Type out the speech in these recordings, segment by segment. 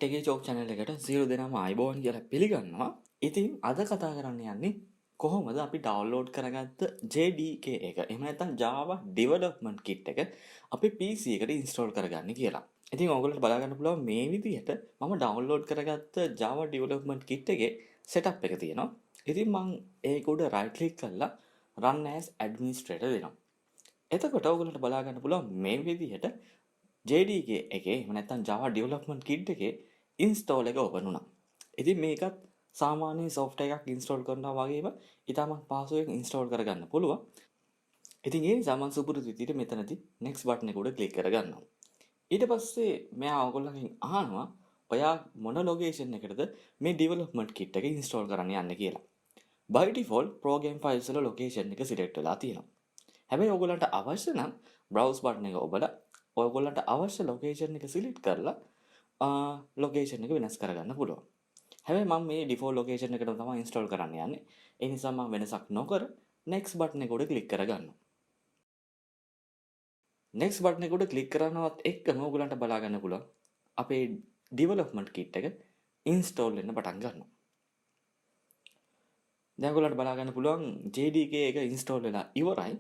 එකේ chalk channel එකට සියලු දෙනාම ආයිබෝවන් කියලා පිළිගන්නවා. ඉතින් අද කතා කරන්න යන්නේ කොහොමද අපි download කරගත්ත JDK එක එහෙම නැත්නම් Java Development Kit එක අපේ PC එකට install කරගන්න කියලා. ඉතින් ඕගොල්ලන්ට බලා ගන්න පුළුවන් මේ විදිහට මම download කරගත්ත Java Development Kit එකේ setup එක තියෙනවා. ඉතින් මම ඒක උඩ right click කරලා run as administrator දෙනවා. එතකොට ඔයගොල්ලන්ට බලා ගන්න පුළුවන් මේ විදිහට JDK එකේ එහෙම නැත්නම් Java Development Kit එකේ install එක open වුණා. ඉතින් මේකත් සාමාන්‍ය software එකක් install කරනවා වගේම ඉතාමත් පහසුවෙන් install කරගන්න පුළුවන්. ඉතින් ඒ නිසා මම සුපුරුදු විදිහට මෙතනදී next button එක උඩ click කරගන්නවා. ඊට පස්සේ මෙයා ඔයගොල්ලන්ගෙන් අහනවා ඔයා මොන location එකටද මේ development kit එක install කරන්න යන්නේ කියලා. by default program files වල location එක select වෙලා තියෙනවා. හැබැයි ඔයගොල්ලන්ට අවශ්‍ය නම් browse button එක ඔබලා ඔයගොල්ලන්ට අවශ්‍ය location එක select කරලා location එක වෙනස් කරගන්න පුළුවන්. හැබැයි මම මේ default location එකටම තමයි install කරන්න යන්නේ. ඒ නිසා මම වෙනසක් නොකර next button එක උඩ click කරගන්නවා. next button එක උඩ click කරනවත් එක්කම ඔයගොල්ලන්ට බලා ගන්න පුළුවන් අපේ development kit එක install වෙන්න පටන් ගන්නවා. දැන් ඔයගොල්ලන්ට බලා ගන්න පුළුවන් JDK එක install වෙලා ඉවරයි.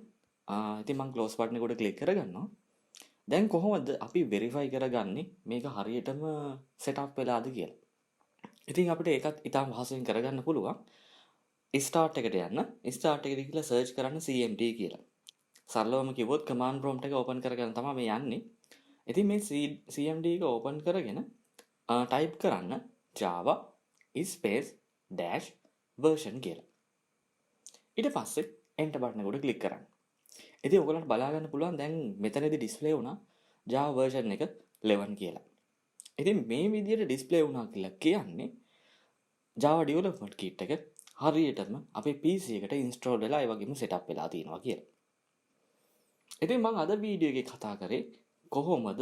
ඉතින් මම close button එක උඩ click කරගන්නවා. දැන් කොහොමද අපි verify කරගන්නේ මේක හරියටම setup වෙලාද කියලා. ඉතින් අපිට ඒකත් ඉතාම පහසුවෙන් කරගන්න පුළුවන්. start එකට යන්න. start එකට ගිහලා search කරන්න cmd කියලා. සරලවම කිව්වොත් command prompt එක open කරගෙන තමයි මේ යන්නේ. ඉතින් මේ cmd එක open කරගෙන type කරන්න java space dash version කියලා. ඊට පස්සේ enter button එක උඩ click කරන්න. ඉතින් ඔයගොල්ලන්ට බලා ගන්න පුළුවන් දැන් මෙතනදී display වුණා Java version එක 11 කියලා. ඉතින් මේ විදිහට display වුණා කියලා කියන්නේ Java development kit එක හරියටම අපේ PC එකට install වෙලා ඒ වගේම setup වෙලා තියෙනවා කියලා. ඉතින් මම අද වීඩියෝ එකේ කතා කරේ කොහොමද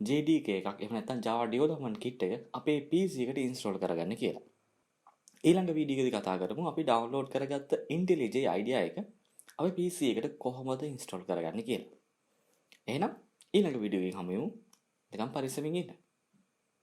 JDK එකක් එහෙම නැත්නම් Java development kit එක අපේ PC එකට install කරගන්න කියලා. ඊළඟ වීඩියෝ එකේදී කතා කරමු අපි download කරගත්ත IntelliJ idea එක අපි PC එකට කොහොමද install කරගන්නේ කියලා. එහෙනම් ඊළඟ වීඩියෝ එකෙන් හමු වෙමු. නිකන් පරිස්සමින් ඉන්න.